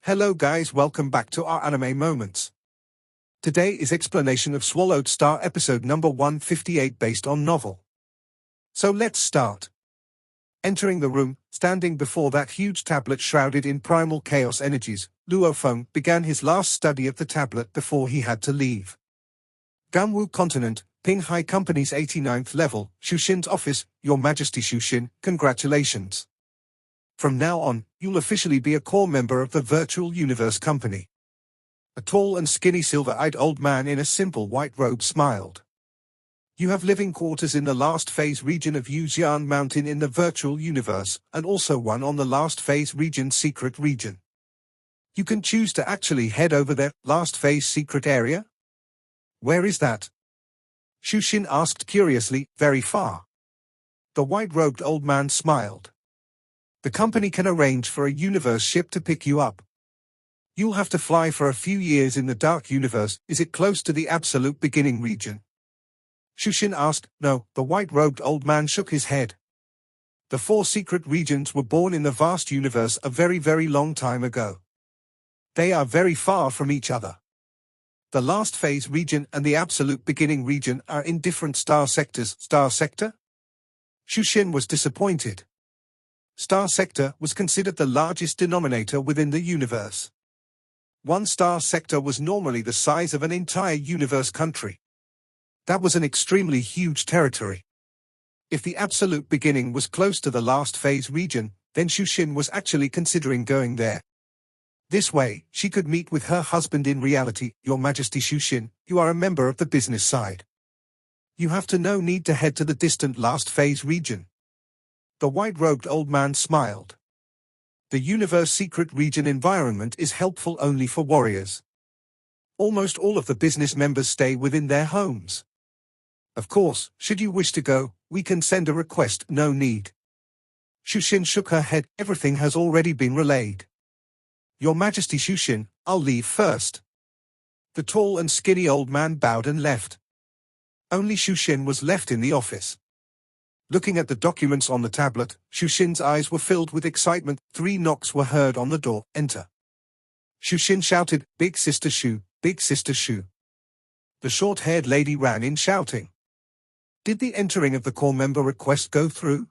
Hello guys, welcome back to our anime moments. Today is explanation of Swallowed Star episode number 158 based on novel. So let's start. Entering the room, standing before that huge tablet shrouded in primal chaos energies, Luo Feng began his last study of the tablet before he had to leave. Ganwu Continent, Pinghai Company's 89th level, Shushin's office, Your Majesty Shushin, congratulations. From now on, you'll officially be a core member of the Virtual Universe Company. A tall and skinny silver-eyed old man in a simple white robe smiled. You have living quarters in the last phase region of Yujian Mountain in the Virtual Universe, and also one on the last phase region secret region. You can choose to actually head over there, last phase secret area? Where is that? Shushin asked curiously, very far. The white-robed old man smiled. The company can arrange for a universe ship to pick you up. You'll have to fly for a few years in the dark universe. Is it close to the absolute beginning region? Shushin asked. No, the white-robed old man shook his head. The 4 secret regions were born in the vast universe a very, very long time ago. They are very far from each other. The last phase region and the absolute beginning region are in different star sectors. Star sector? Shushin was disappointed. Star sector was considered the largest denominator within the universe. One star sector was normally the size of an entire universe country. That was an extremely huge territory. If the absolute beginning was close to the last phase region, then Shushin was actually considering going there. This way, she could meet with her husband in reality. Your Majesty Shushin, you are a member of the business side. You have no need to head to the distant last phase region. The white-robed old man smiled. The universe secret region environment is helpful only for warriors. Almost all of the business members stay within their homes. Of course, should you wish to go, we can send a request. No need. Shushin shook her head. Everything has already been relayed. Your Majesty Shushin, I'll leave first. The tall and skinny old man bowed and left. Only Shushin was left in the office. Looking at the documents on the tablet, Shushin's eyes were filled with excitement. 3 knocks were heard on the door. Enter. Shushin shouted, Big Sister Shu, Big Sister Shu. The short-haired lady ran in shouting. Did the entering of the core member request go through?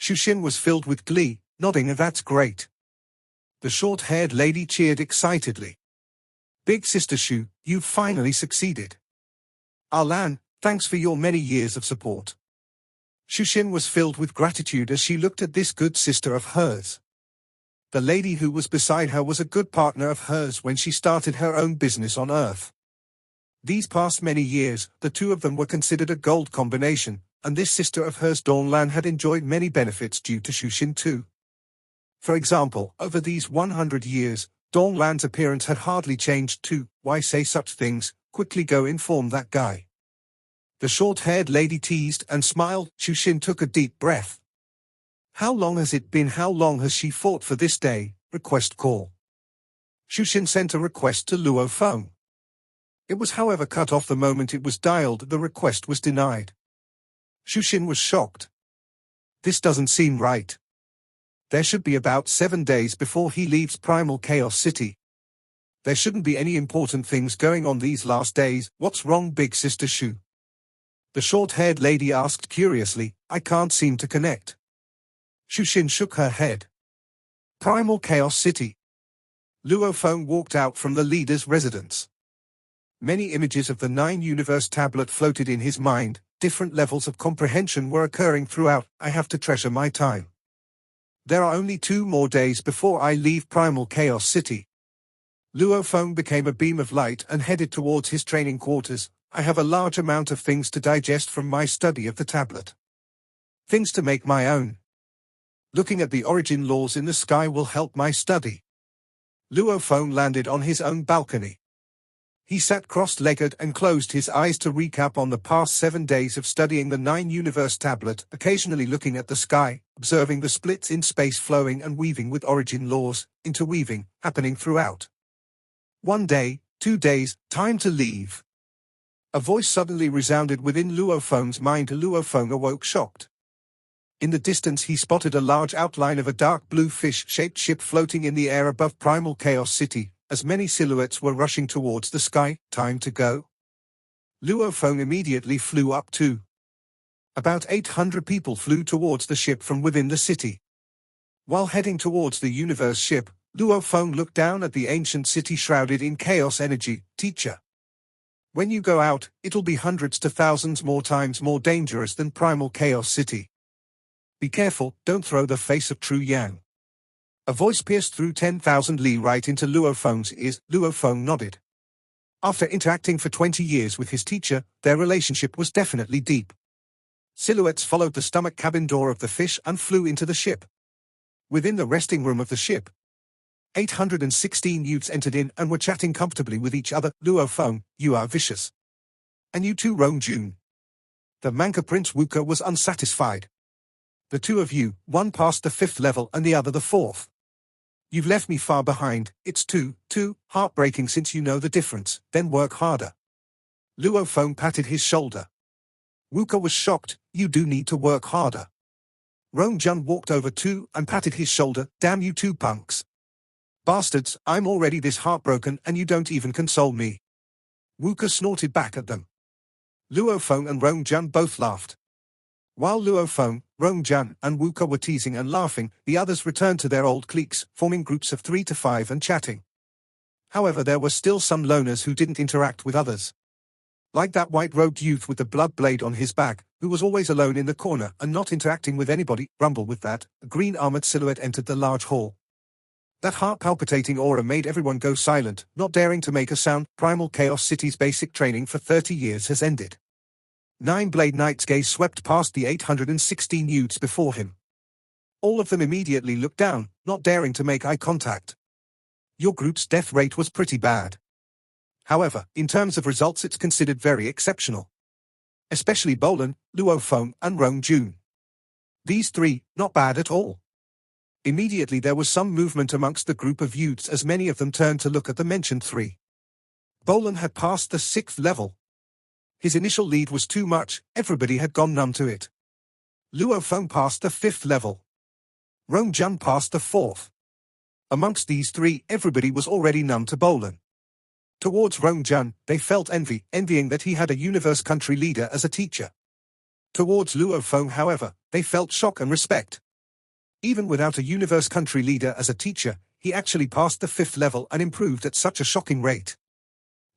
Shushin was filled with glee, nodding. That's great. The short-haired lady cheered excitedly. Big Sister Shu, you've finally succeeded. Alan, thanks for your many years of support. Shushin was filled with gratitude as she looked at this good sister of hers. The lady who was beside her was a good partner of hers when she started her own business on Earth. These past many years, the two of them were considered a gold combination, and this sister of hers Donglan had enjoyed many benefits due to Shushin too. For example, over these 100 years, Donglan's appearance had hardly changed too. Why say such things? Quickly go inform that guy. The short-haired lady teased and smiled. Shushin took a deep breath. How long has it been? How long has she fought for this day? Request call. Shushin sent a request to Luo Feng. It was however cut off the moment it was dialed. The request was denied. Shushin was shocked. This doesn't seem right. There should be about 7 days before he leaves Primal Chaos City. There shouldn't be any important things going on these last days. What's wrong, Big Sister Shu? The short-haired lady asked curiously. I can't seem to connect. Shushin shook her head. Primal Chaos City. Luo Feng walked out from the leader's residence. Many images of the 9 universe tablet floated in his mind. Different levels of comprehension were occurring throughout. I have to treasure my time. There are only 2 more days before I leave Primal Chaos City. Luo Feng became a beam of light and headed towards his training quarters. I have a large amount of things to digest from my study of the tablet. Things to make my own. Looking at the origin laws in the sky will help my study. Luo Feng landed on his own balcony. He sat cross-legged and closed his eyes to recap on the past 7 days of studying the 9 universe tablet, occasionally looking at the sky, observing the splits in space flowing and weaving with origin laws, interweaving, happening throughout. 1 day, 2 days, time to leave. A voice suddenly resounded within Luo Feng's mind. Luo Feng awoke shocked. In the distance he spotted a large outline of a dark blue fish-shaped ship floating in the air above Primal Chaos City, as many silhouettes were rushing towards the sky. Time to go. Luo Feng immediately flew up too. About 800 people flew towards the ship from within the city. While heading towards the universe ship, Luo Feng looked down at the ancient city shrouded in chaos energy. Teacher, when you go out, it'll be hundreds to thousands more times more dangerous than Primal Chaos City. Be careful, don't throw the face of True Yang. A voice pierced through 10,000 li right into Luo Feng's ears. Luo Feng nodded. After interacting for 20 years with his teacher, their relationship was definitely deep. Silhouettes followed the stomach cabin door of the fish and flew into the ship. Within the resting room of the ship, 816 youths entered in and were chatting comfortably with each other. Luo Feng, you are vicious. And you too, Rong Jun. The Manca Prince Wuka was unsatisfied. The two of you, one passed the 5th level and the other the 4th. You've left me far behind. It's too heartbreaking since you know the difference. Then work harder. Luo Feng patted his shoulder. Wuka was shocked. You do need to work harder. Rong Jun walked over too and patted his shoulder. Damn you two punks. Bastards, I'm already this heartbroken and you don't even console me. Wuka snorted back at them. Luo Feng and Rong Jun both laughed. While Luo Feng, Rong Jun, and Wuka were teasing and laughing, the others returned to their old cliques, forming groups of 3 to 5 and chatting. However, there were still some loners who didn't interact with others. Like that white-robed youth with the blood blade on his back, who was always alone in the corner and not interacting with anybody. Rumble with that, a green-armored silhouette entered the large hall. That heart-palpitating aura made everyone go silent, not daring to make a sound. Primal Chaos City's basic training for 30 years has ended. 9 Blade Knight's gaze swept past the 816 youths before him. All of them immediately looked down, not daring to make eye contact. Your group's death rate was pretty bad. However, in terms of results it's considered very exceptional. Especially Bolan, Luo Feng, and Rong Jun. These 3, not bad at all. Immediately there was some movement amongst the group of youths as many of them turned to look at the mentioned 3. Bolan had passed the 6th level. His initial lead was too much, everybody had gone numb to it. Luo Feng passed the 5th level. Rong Jun passed the 4th. Amongst these 3, everybody was already numb to Bolan. Towards Rong Jun, they felt envying that he had a universe country leader as a teacher. Towards Luo Feng, however, they felt shock and respect. Even without a universe country leader as a teacher, he actually passed the 5th level and improved at such a shocking rate.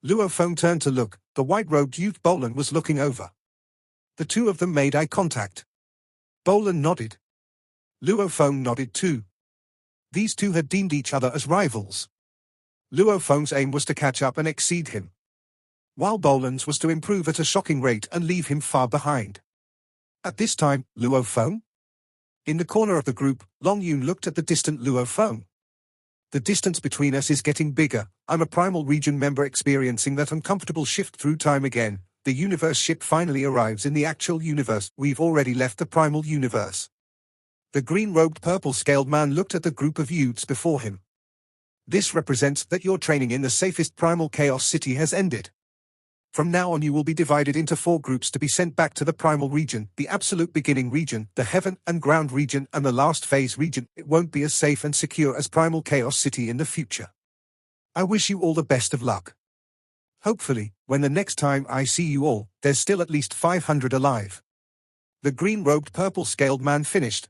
Luo Feng turned to look. The white-robed youth Bolan was looking over. The two of them made eye contact. Bolan nodded. Luo Feng nodded too. These two had deemed each other as rivals. Luo Feng's aim was to catch up and exceed him, while Bolan's was to improve at a shocking rate and leave him far behind. At this time, Luo Feng? In the corner of the group, Long Yun looked at the distant Luo Feng. The distance between us is getting bigger. I'm a Primal Region member experiencing that uncomfortable shift through time again. The universe ship finally arrives in the actual universe. We've already left the Primal universe. The green-robed purple-scaled man looked at the group of youths before him. This represents that your training in the safest Primal Chaos City has ended. From now on you will be divided into 4 groups to be sent back to the Primal Region, the Absolute Beginning Region, the Heaven and Ground Region, and the Last Phase Region. It won't be as safe and secure as Primal Chaos City in the future. I wish you all the best of luck. Hopefully, when the next time I see you all, there's still at least 500 alive. The green-robed purple-scaled man finished.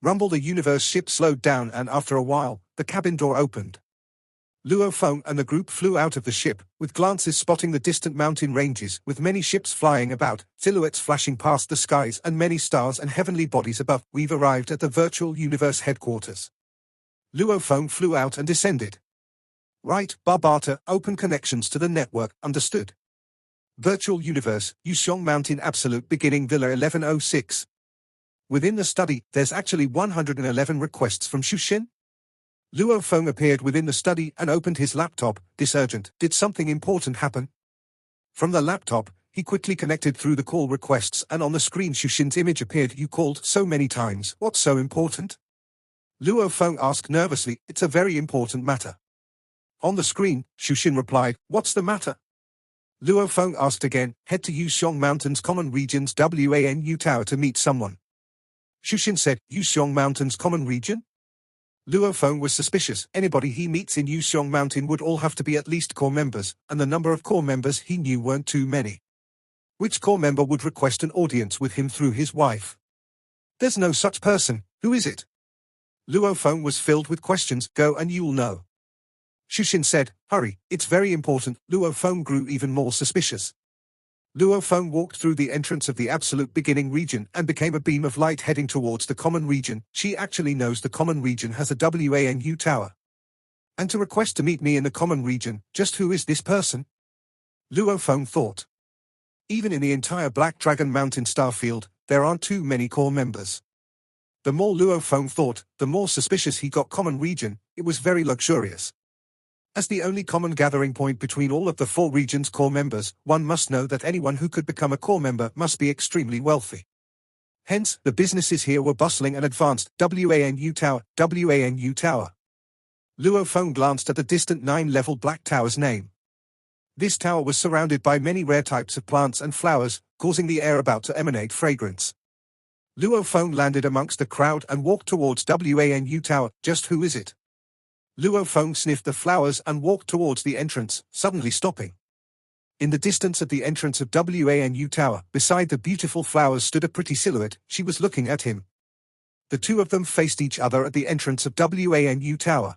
Rumble, the universe ship slowed down and after a while, the cabin door opened. Luo Feng and the group flew out of the ship, with glances spotting the distant mountain ranges, with many ships flying about, silhouettes flashing past the skies and many stars and heavenly bodies above. We've arrived at the virtual universe headquarters. Luo Feng flew out and descended. Right, Barbata, open connections to the network, understood. Virtual universe, Yuxiong Mountain Absolute Beginning Villa 1106. Within the study, there's actually 111 requests from Shushin. Luo Feng appeared within the study and opened his laptop. This urgent. Did something important happen? From the laptop, he quickly connected through the call requests and on the screen Shushin's image appeared. You called so many times. What's so important? Luo Feng asked nervously. It's a very important matter. On the screen, Shushin replied, what's the matter? Luo Feng asked again. Head to Yuxiong Mountain's Common Region's WANU Tower to meet someone. Shushin said, Yuxiong Mountain's common region? Luo Feng was suspicious. Anybody he meets in Yuxiong Mountain would all have to be at least core members, and the number of core members he knew weren't too many. Which core member would request an audience with him through his wife? There's no such person. Who is it? Luo Feng was filled with questions. Go and you'll know. Shushin said, hurry, it's very important. Luo Feng grew even more suspicious. Luo Feng walked through the entrance of the absolute beginning region and became a beam of light heading towards the common region. She actually knows the common region has a WANU tower. And to request to meet me in the common region, just who is this person? Luo Feng thought. Even in the entire Black Dragon Mountain starfield, there aren't too many core members. The more Luo Feng thought, the more suspicious he got. Common region, it was very luxurious. As the only common gathering point between all of the 4 regions' core members, one must know that anyone who could become a core member must be extremely wealthy. Hence, the businesses here were bustling and advanced. WANU Tower, WANU Tower. Luo Feng glanced at the distant 9-level Black Tower's name. This tower was surrounded by many rare types of plants and flowers, causing the air about to emanate fragrance. Luo Feng landed amongst the crowd and walked towards WANU Tower. Just who is it? Luo Feng sniffed the flowers and walked towards the entrance, suddenly stopping. In the distance at the entrance of WANU Tower, beside the beautiful flowers stood a pretty silhouette. She was looking at him. The two of them faced each other at the entrance of WANU Tower.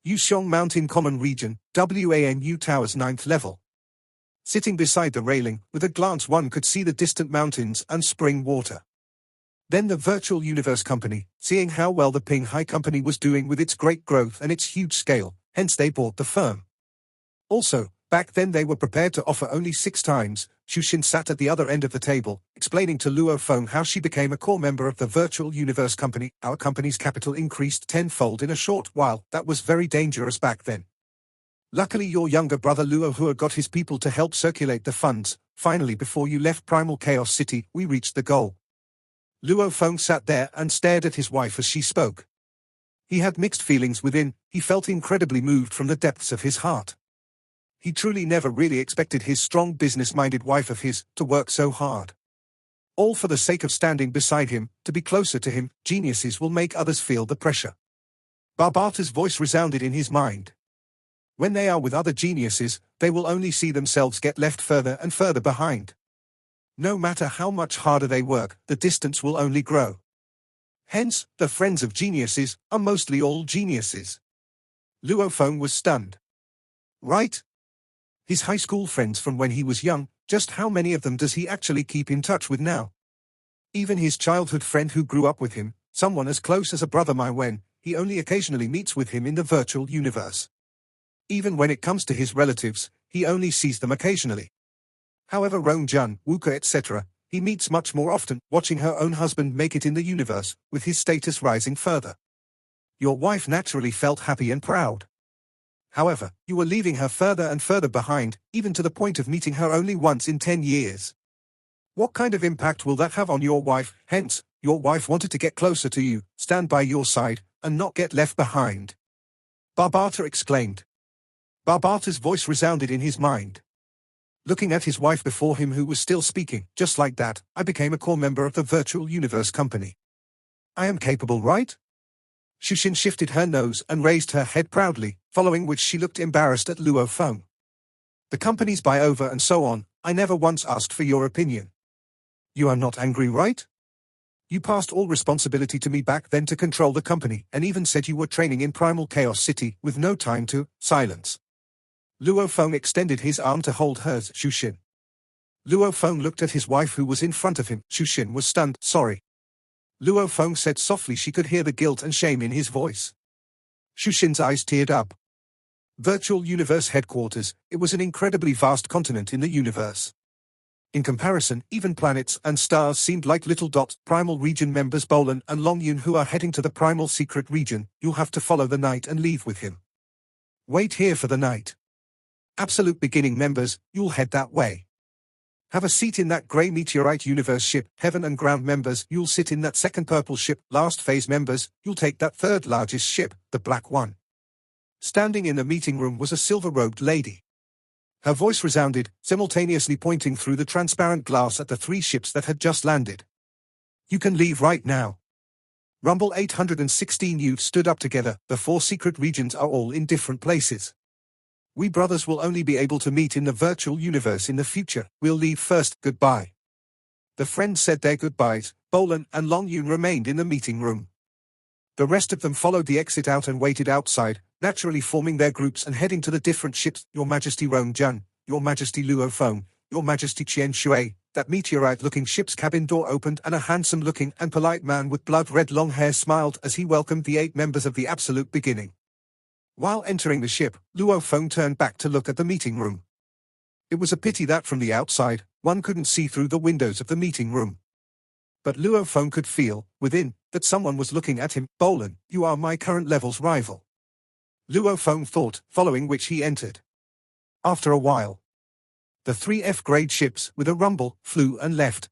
Yuxiong Mountain Common Region, WANU Tower's 9th level. Sitting beside the railing, with a glance one could see the distant mountains and spring water. Then the Virtual Universe Company, seeing how well the Ping Hai Company was doing with its great growth and its huge scale, hence they bought the firm. Also, back then they were prepared to offer only 6 times. Shushin sat at the other end of the table, explaining to Luo Feng how she became a core member of the Virtual Universe Company. Our company's capital increased 10-fold in a short while. That was very dangerous back then. Luckily your younger brother Luo Hua got his people to help circulate the funds. Finally, before you left Primal Chaos City, we reached the goal. Luo Feng sat there and stared at his wife as she spoke. He had mixed feelings within. He felt incredibly moved from the depths of his heart. He truly never really expected his strong business-minded wife of his to work so hard. All for the sake of standing beside him, to be closer to him. Geniuses will make others feel the pressure. Barbata's voice resounded in his mind. When they are with other geniuses, they will only see themselves get left further and further behind. No matter how much harder they work, the distance will only grow. Hence, the friends of geniuses are mostly all geniuses. Luo Feng was stunned. Right? His high school friends from when he was young, just how many of them does he actually keep in touch with now? Even his childhood friend who grew up with him, someone as close as a brother Wen, he only occasionally meets with him in the virtual universe. Even when it comes to his relatives, he only sees them occasionally. However, Rongjun, Wuka etc., he meets much more often, watching her own husband make it in the universe, with his status rising further. Your wife naturally felt happy and proud. However, you were leaving her further and further behind, even to the point of meeting her only once in 10 years. What kind of impact will that have on your wife? Hence, your wife wanted to get closer to you, stand by your side, and not get left behind. Barbata exclaimed. Barbata's voice resounded in his mind. Looking at his wife before him who was still speaking, just like that, I became a core member of the Virtual Universe Company. I am capable, right? Shushin shifted her nose and raised her head proudly, following which she looked embarrassed at Luo Feng. The company's buy over and so on, I never once asked for your opinion. You are not angry, right? You passed all responsibility to me back then to control the company, and even said you were training in Primal Chaos City, with no time to silence. Luo Feng extended his arm to hold hers. Shushin. Luo Feng looked at his wife who was in front of him. Shushin was stunned. Sorry. Luo Feng said softly. She could hear the guilt and shame in his voice. Shushin's eyes teared up. Virtual Universe Headquarters, it was an incredibly vast continent in the universe. In comparison, even planets and stars seemed like little dots. Primal Region members Bolan and Longyun who are heading to the Primal Secret Region, you'll have to follow the knight and leave with him. Wait here for the knight. Absolute Beginning members, you'll head that way. Have a seat in that grey meteorite universe ship. Heaven and Ground members, you'll sit in that second purple ship. Last phase members, you'll take that third largest ship, the black one. Standing in the meeting room was a silver-robed lady. Her voice resounded, simultaneously pointing through the transparent glass at the 3 ships that had just landed. You can leave right now. Rumble 816. You've stood up together. The 4 secret regions are all in different places. We brothers will only be able to meet in the virtual universe in the future. We'll leave first. Goodbye. The friends said their goodbyes. Bolan and Long Yun remained in the meeting room. The rest of them followed the exit out and waited outside, naturally forming their groups and heading to the different ships. Your Majesty Rong Jun, Your Majesty Luo Feng, Your Majesty Qian Shui. That meteorite-looking ship's cabin door opened and a handsome-looking and polite man with blood-red long hair smiled as he welcomed the 8 members of the Absolute Beginning. While entering the ship, Luo Feng turned back to look at the meeting room. It was a pity that from the outside, one couldn't see through the windows of the meeting room. But Luo Feng could feel, within, that someone was looking at him. Bolan, you are my current level's rival. Luo Feng thought, following which he entered. After a while, the 3 F-grade ships, with a rumble, flew and left.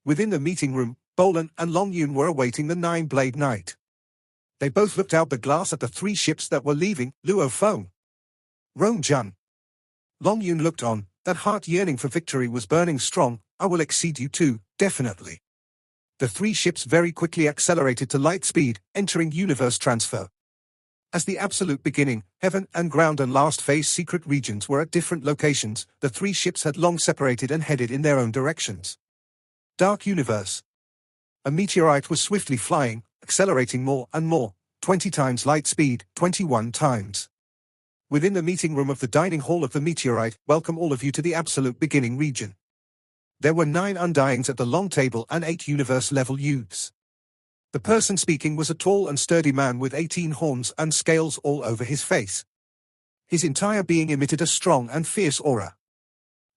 Within the meeting room, Bolan and Long Yun were awaiting the 9-blade knight. They both looked out the glass at the 3 ships that were leaving. Luo Feng. Rong Jun. Long Yun looked on. That heart yearning for victory was burning strong. I will exceed you too, definitely. The 3 ships very quickly accelerated to light speed, entering universe transfer. As the Absolute Beginning, Heaven and Ground and Last Phase secret regions were at different locations, the 3 ships had long separated and headed in their own directions. Dark Universe. A meteorite was swiftly flying, accelerating more and more, 20 times light speed, 21 times. Within the meeting room of the dining hall of the meteorite, welcome all of you to the Absolute Beginning region. There were 9 undyings at the long table and 8 universe-level youths. The person speaking was a tall and sturdy man with 18 horns and scales all over his face. His entire being emitted a strong and fierce aura.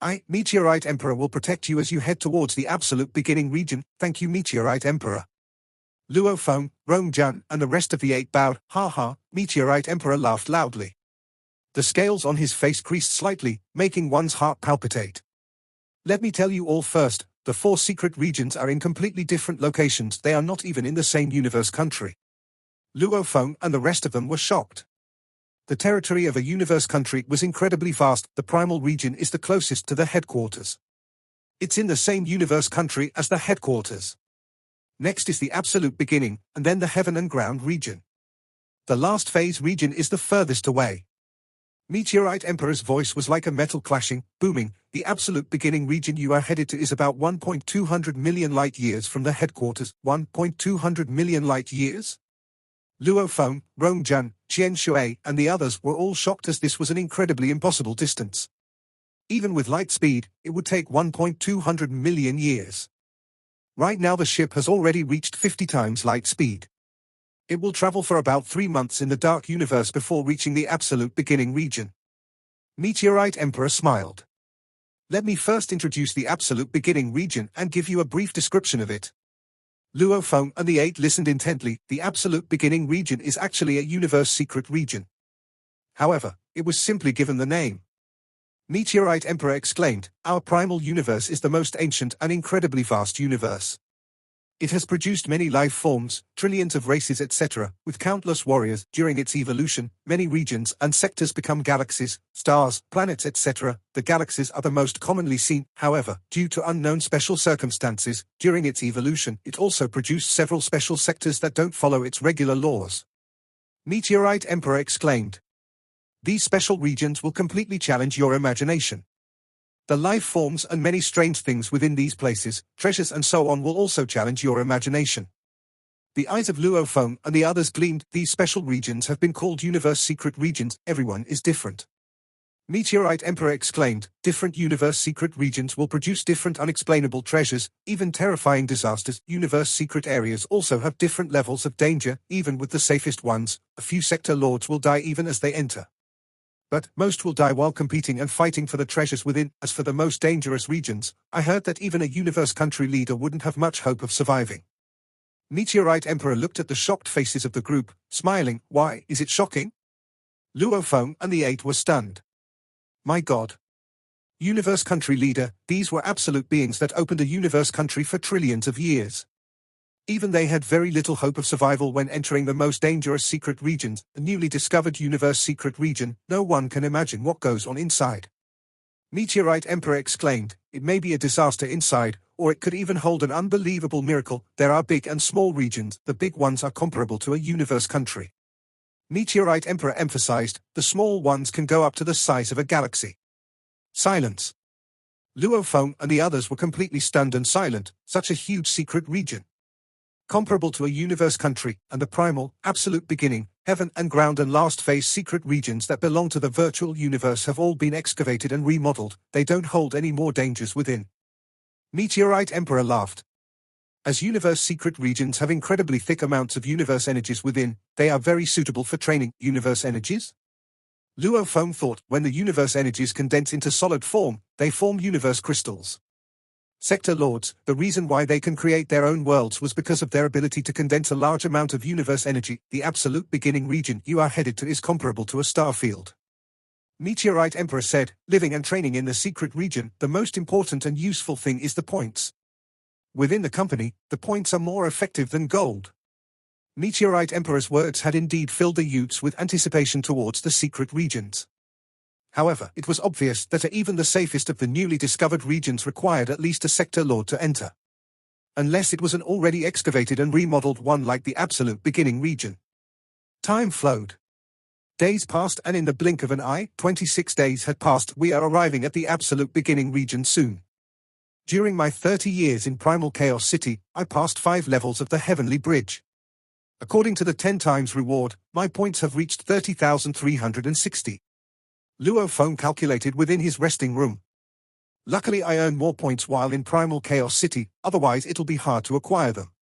I, Meteorite Emperor, will protect you as you head towards the Absolute Beginning region. Thank you, Meteorite Emperor. Luo Feng, Rong Jun, and the rest of the 8 bowed. Ha ha, Meteorite Emperor laughed loudly. The scales on his face creased slightly, making one's heart palpitate. Let me tell you all first. The 4 secret regions are in completely different locations. They are not even in the same universe country. Luo Feng and the rest of them were shocked. The territory of a universe country was incredibly vast. The primal region is the closest to the headquarters. It's in the same universe country as the headquarters. Next is the Absolute Beginning, and then the Heaven and Ground region. The last phase region is the furthest away. Meteorite Emperor's voice was like a metal clashing, booming. The Absolute Beginning region you are headed to is about 1.200 million light-years from the headquarters. 1.200 million light-years? Luo Feng, Rong Jun, Qian Shui, and the others were all shocked as this was an incredibly impossible distance. Even with light speed, it would take 1.200 million years. Right now the ship has already reached 50 times light speed. It will travel for about 3 months in the dark universe before reaching the Absolute Beginning region. Meteorite Emperor smiled. Let me first introduce the Absolute Beginning region and give you a brief description of it. Luo Feng and the 8 listened intently. The Absolute Beginning region is actually a universe secret region. However, it was simply given the name. Meteorite Emperor exclaimed, our primal universe is the most ancient and incredibly vast universe. It has produced many life forms, trillions of races etc., with countless warriors. During its evolution, many regions and sectors become galaxies, stars, planets etc. The galaxies are the most commonly seen. However, due to unknown special circumstances, during its evolution, it also produced several special sectors that don't follow its regular laws. Meteorite Emperor exclaimed. These special regions will completely challenge your imagination. The life forms and many strange things within these places, treasures and so on will also challenge your imagination. The eyes of Luo Feng and the others gleamed. These special regions have been called universe secret regions. Everyone is different. Meteorite Emperor exclaimed, different universe secret regions will produce different unexplainable treasures, even terrifying disasters. Universe secret areas also have different levels of danger. Even with the safest ones, a few sector lords will die even as they enter. But most will die while competing and fighting for the treasures within. As for the most dangerous regions, I heard that even a universe country leader wouldn't have much hope of surviving. Meteorite Emperor looked at the shocked faces of the group, smiling. Why, is it shocking? Luo Feng and the 8 were stunned. My God. Universe country leader, these were absolute beings that opened a universe country for trillions of years. Even they had very little hope of survival when entering the most dangerous secret regions, the newly discovered universe secret region. No one can imagine what goes on inside. Meteorite Emperor exclaimed, "It may be a disaster inside, or it could even hold an unbelievable miracle. There are big and small regions. The big ones are comparable to a universe country." Meteorite Emperor emphasized, "The small ones can go up to the size of a galaxy." Silence. Luo Feng and the others were completely stunned and silent. Such a huge secret region, comparable to a universe country, and the primal, absolute beginning, heaven and ground and last phase secret regions that belong to the virtual universe have all been excavated and remodeled. They don't hold any more dangers within. Meteorite Emperor laughed. As universe secret regions have incredibly thick amounts of universe energies within, they are very suitable for training. Universe energies? Luo Feng thought, when the universe energies condense into solid form, they form universe crystals. Sector Lords, the reason why they can create their own worlds was because of their ability to condense a large amount of universe energy. The absolute beginning region you are headed to is comparable to a star field. Meteorite Emperor said, living and training in the secret region, the most important and useful thing is the points. Within the company, the points are more effective than gold. Meteorite Emperor's words had indeed filled the youths with anticipation towards the secret regions. However, it was obvious that even the safest of the newly discovered regions required at least a sector lord to enter. Unless it was an already excavated and remodeled one like the absolute beginning region. Time flowed. Days passed, and in the blink of an eye, 26 days had passed. We are arriving at the absolute beginning region soon. During my 30 years in Primal Chaos City, I passed 5 levels of the Heavenly Bridge. According to the 10 times reward, my points have reached 30,360. Luo Feng calculated within his resting room. Luckily I earned more points while in Primal Chaos City, otherwise it'll be hard to acquire them.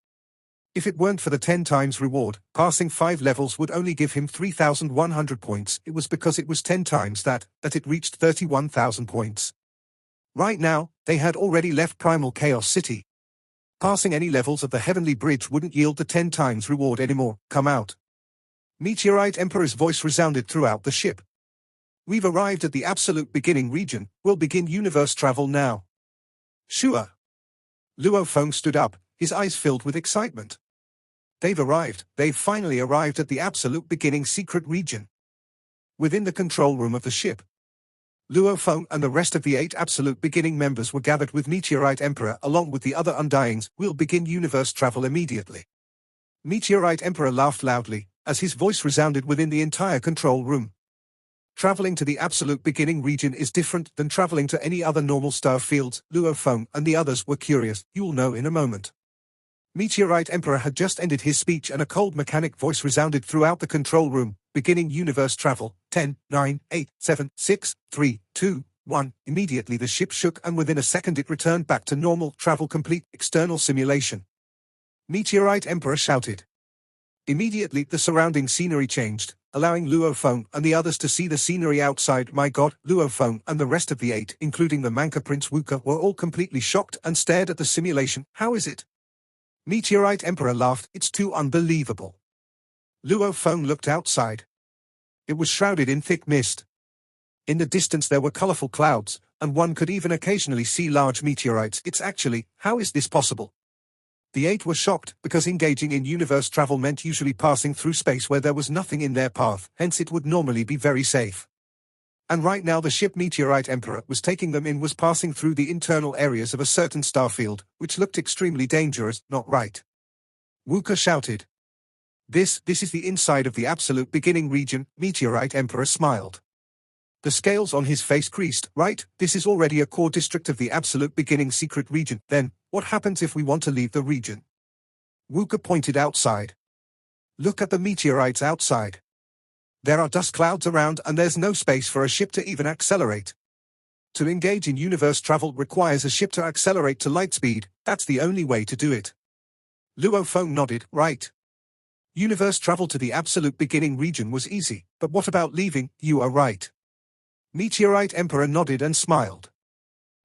If it weren't for the 10 times reward, passing 5 levels would only give him 3,100 points. It was because it was 10 times that it reached 31,000 points. Right now, they had already left Primal Chaos City. Passing any levels of the Heavenly Bridge wouldn't yield the 10 times reward anymore. Come out. Meteorite Emperor's voice resounded throughout the ship. We've arrived at the absolute beginning region. We'll begin universe travel now. Sure. Luo Feng stood up, his eyes filled with excitement. They've arrived. They've finally arrived at the absolute beginning secret region. Within the control room of the ship, Luo Feng and the rest of the 8 absolute beginning members were gathered with Meteorite Emperor along with the other Undyings. We'll begin universe travel immediately. Meteorite Emperor laughed loudly, as his voice resounded within the entire control room. Traveling to the absolute beginning region is different than traveling to any other normal star fields. Luo Feng and the others were curious. You'll know in a moment. Meteorite Emperor had just ended his speech and a cold mechanic voice resounded throughout the control room. Beginning universe travel. 10, 9, 8, 7, 6, 3, 2, 1. Immediately the ship shook and within a second it returned back to normal. Travel complete. External simulation. Meteorite Emperor shouted. Immediately the surrounding scenery changed, allowing Luo Feng and the others to see the scenery outside. My god, Luo Feng and the rest of the 8, including the Manca Prince Wuka, were all completely shocked and stared at the simulation. How is it? Meteorite Emperor laughed. It's too unbelievable. Luo Feng looked outside. It was shrouded in thick mist. In the distance there were colorful clouds, and one could even occasionally see large meteorites. How is this possible? The 8 were shocked, because engaging in universe travel meant usually passing through space where there was nothing in their path, hence it would normally be very safe. And right now the ship Meteorite Emperor was taking them in was passing through the internal areas of a certain starfield, which looked extremely dangerous. Not right. Wuka shouted. This is the inside of the absolute beginning region. Meteorite Emperor smiled. The scales on his face creased. Right, this is already a core district of the absolute beginning secret region. Then, what happens if we want to leave the region? Wuka pointed outside. Look at the meteorites outside. There are dust clouds around and there's no space for a ship to even accelerate. To engage in universe travel requires a ship to accelerate to light speed. That's the only way to do it. Luo Feng nodded. Right. Universe travel to the absolute beginning region was easy, but what about leaving? You are right. Meteorite Emperor nodded and smiled.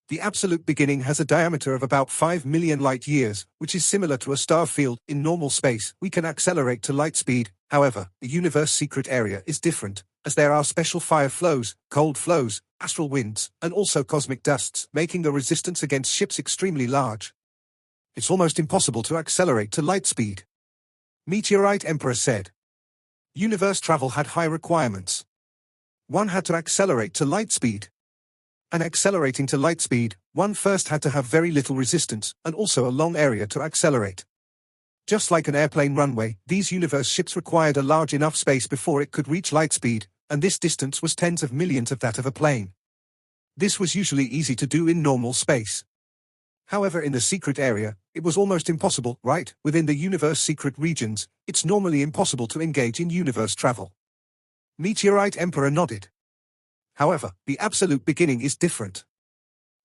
The absolute beginning has a diameter of about 5 million light years, which is similar to a star field. In normal space, we can accelerate to light speed. However, the universe secret area is different, as there are special fire flows, cold flows, astral winds, and also cosmic dusts, making the resistance against ships extremely large. It's almost impossible to accelerate to light speed. Meteorite Emperor said. Universe travel had high requirements. One had to accelerate to light speed. And accelerating to light speed, one first had to have very little resistance, and also a long area to accelerate. Just like an airplane runway, these universe ships required a large enough space before it could reach light speed, and this distance was tens of millions of that of a plane. This was usually easy to do in normal space. However, in the secret area, it was almost impossible, right? Within the universe secret regions, it's normally impossible to engage in universe travel. Meteorite Emperor nodded. However, the absolute beginning is different.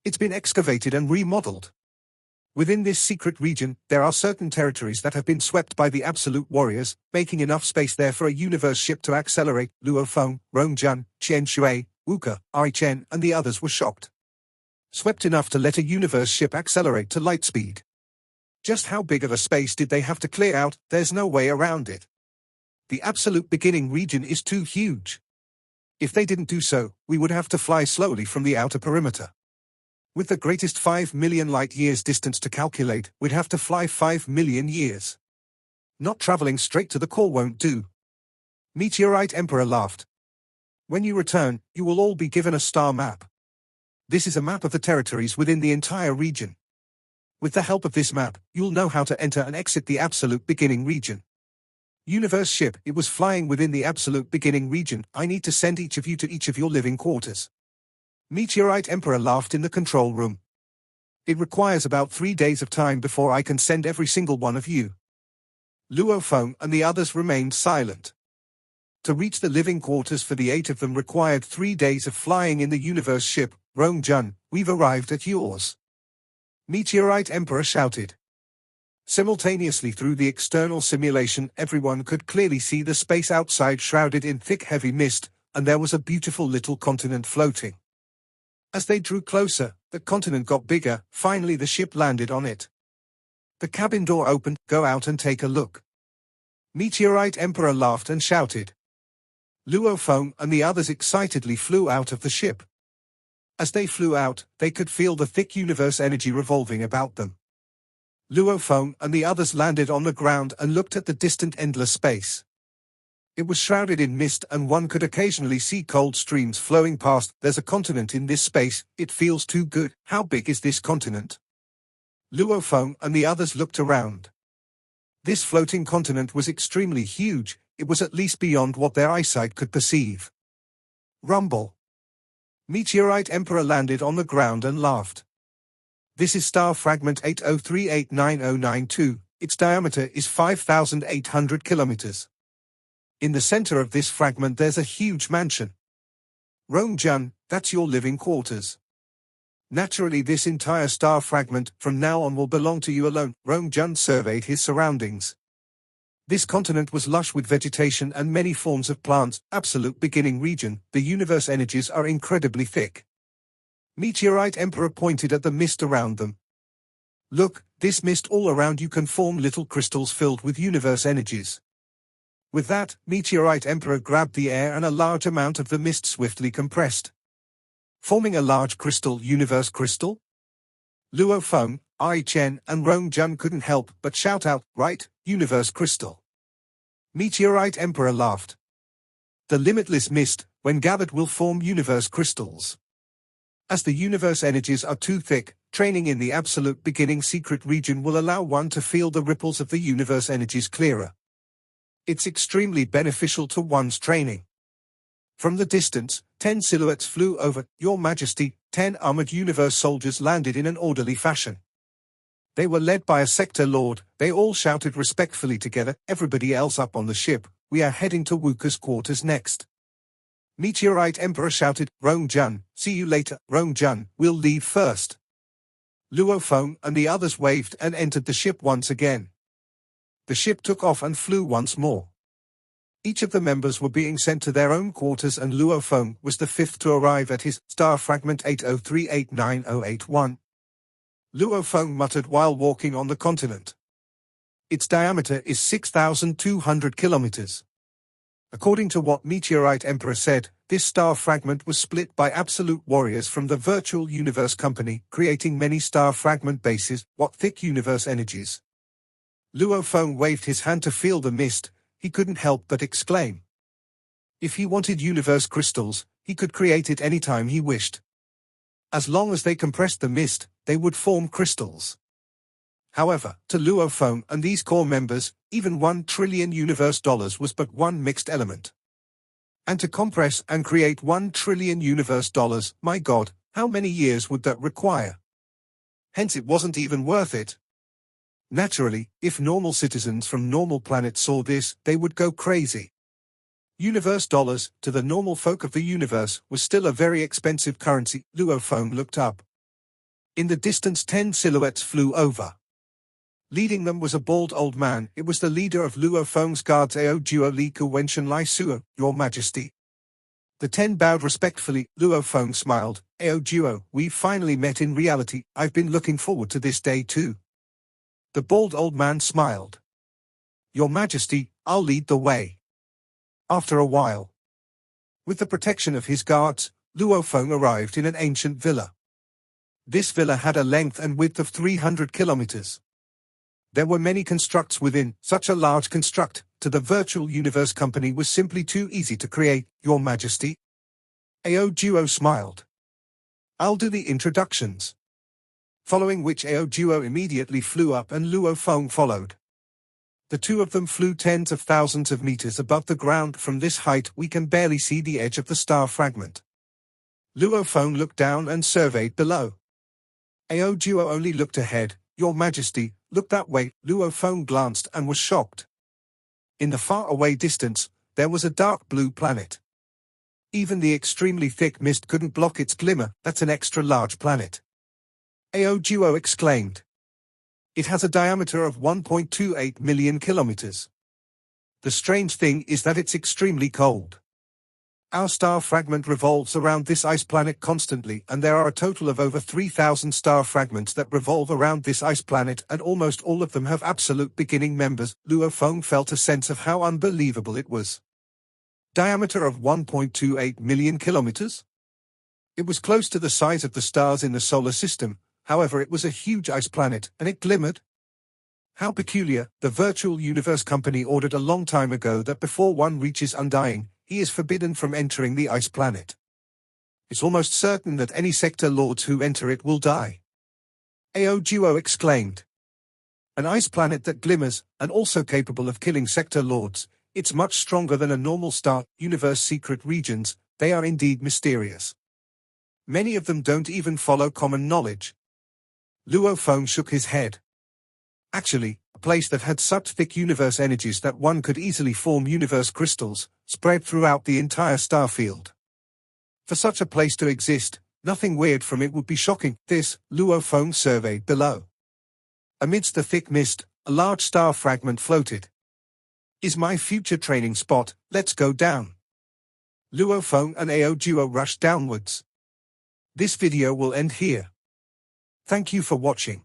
It's been excavated and remodeled. Within this secret region, there are certain territories that have been swept by the absolute warriors, making enough space there for a universe ship to accelerate. Luo Feng, Rongjun, Qian Shui, Wuke, Ai Chen, and the others were shocked. Swept enough to let a universe ship accelerate to light speed. Just how big of a space did they have to clear out? There's no way around it. The absolute beginning region is too huge. If they didn't do so, we would have to fly slowly from the outer perimeter. With the greatest 5 million light-years distance to calculate, we'd have to fly 5 million years. Not traveling straight to the core won't do. Meteorite Emperor laughed. When you return, you will all be given a star map. This is a map of the territories within the entire region. With the help of this map, you'll know how to enter and exit the absolute beginning region. Universe ship, it was flying within the absolute beginning region. I need to send each of you to each of your living quarters. Meteorite Emperor laughed in the control room. It requires about 3 days of time before I can send every single one of you. Luo Feng and the others remained silent. To reach the living quarters for the 8 of them required 3 days of flying in the universe ship. Rongjun, we've arrived at yours. Meteorite Emperor shouted. Simultaneously through the external simulation, everyone could clearly see the space outside shrouded in thick heavy mist, and there was a beautiful little continent floating. As they drew closer, the continent got bigger. Finally the ship landed on it. The cabin door opened. Go out and take a look. Meteorite Emperor laughed and shouted. Luo Feng and the others excitedly flew out of the ship. As they flew out, they could feel the thick universe energy revolving about them. Luo Feng and the others landed on the ground and looked at the distant endless space. It was shrouded in mist and one could occasionally see cold streams flowing past. There's a continent in this space, it feels too good. How big is this continent? Luo Feng and the others looked around. This floating continent was extremely huge, it was at least beyond what their eyesight could perceive. Rumble. Meteorite Emperor landed on the ground and laughed. This is star fragment 80389092, its diameter is 5,800 kilometers. In the center of this fragment there's a huge mansion. Rongjun, that's your living quarters. Naturally this entire star fragment from now on will belong to you alone. Rongjun surveyed his surroundings. This continent was lush with vegetation and many forms of plants. Absolute beginning region, the universe energies are incredibly thick. Meteorite Emperor pointed at the mist around them. Look, this mist all around you can form little crystals filled with universe energies. With that, Meteorite Emperor grabbed the air and a large amount of the mist swiftly compressed, forming a large crystal. Universe crystal? Luo Feng, Ai Chen and Rongjun couldn't help but shout out, right, universe crystal. Meteorite Emperor laughed. The limitless mist, when gathered will form universe crystals. As the universe energies are too thick, training in the absolute beginning secret region will allow one to feel the ripples of the universe energies clearer. It's extremely beneficial to one's training. From the distance, 10 silhouettes flew over. Your Majesty, 10 armored universe soldiers landed in an orderly fashion. They were led by a sector lord. They all shouted respectfully together. Everybody else up on the ship, we are heading to Wuke's quarters next. Meteorite Emperor shouted, Rongjun, see you later. Rongjun, we'll leave first. Luo Feng and the others waved and entered the ship once again. The ship took off and flew once more. Each of the members were being sent to their own quarters and Luo Feng was the 5th to arrive at his star fragment 80389081. Luo Feng muttered while walking on the continent. Its diameter is 6,200 kilometers. According to what Meteorite Emperor said, this star fragment was split by absolute warriors from the virtual universe company, creating many star fragment bases. What thick universe energies! Luo Feng waved his hand to feel the mist. He couldn't help but exclaim. If he wanted universe crystals, he could create it anytime he wished. As long as they compressed the mist, they would form crystals. However, to Luo Feng and these core members, even 1 trillion universe dollars was but one mixed element. And to compress and create 1 trillion universe dollars, my God, how many years would that require? Hence it wasn't even worth it. Naturally, if normal citizens from normal planets saw this, they would go crazy. Universe dollars, to the normal folk of the universe, was still a very expensive currency. Luo Feng looked up. In the distance 10 silhouettes flew over. Leading them was a bald old man. It was the leader of Luo Feng's guards, Ao Duo Li Kuwenshan Lai Suo, Your Majesty. The 10 bowed respectfully. Luo Feng smiled. Ao Duo, we've finally met in reality. I've been looking forward to this day too. The bald old man smiled. Your Majesty, I'll lead the way. After a while, with the protection of his guards, Luo Feng arrived in an ancient villa. This villa had a length and width of 300 kilometers. There were many constructs within. Such a large construct, to the virtual universe company, was simply too easy to create, Your Majesty. Ao Duo smiled. I'll do the introductions. Following which Ao Duo immediately flew up and Luo Feng followed. The two of them flew tens of thousands of meters above the ground. From this height we can barely see the edge of the star fragment. Luo Feng looked down and surveyed below. Ao Duo only looked ahead. Your Majesty, look that way. Luo Feng glanced and was shocked. In the far-away distance, there was a dark blue planet. Even the extremely thick mist couldn't block its glimmer. That's an extra-large planet. Ao Duo exclaimed. It has a diameter of 1.28 million kilometers. The strange thing is that it's extremely cold. Our star fragment revolves around this ice planet constantly, and there are a total of over 3,000 star fragments that revolve around this ice planet, and almost all of them have absolute beginning members. Luo Feng felt a sense of how unbelievable it was. Diameter of 1.28 million kilometers? It was close to the size of the stars in the solar system. However, it was a huge ice planet, and it glimmered. How peculiar. The Virtual Universe Company ordered a long time ago that before one reaches undying, he is forbidden from entering the ice planet. It's almost certain that any sector lords who enter it will die. Ao Duo exclaimed. An ice planet that glimmers, and also capable of killing sector lords. It's much stronger than a normal star. Universe secret regions, they are indeed mysterious. Many of them don't even follow common knowledge. Luo Feng shook his head. Actually, a place that had such thick universe energies that one could easily form universe crystals, spread throughout the entire star field. For such a place to exist, nothing weird from it would be shocking. This, Luo Feng surveyed below. Amidst the thick mist, a large star fragment floated. Is my future training spot. Let's go down. Luo Feng and Ao Duo rushed downwards. This video will end here. Thank you for watching.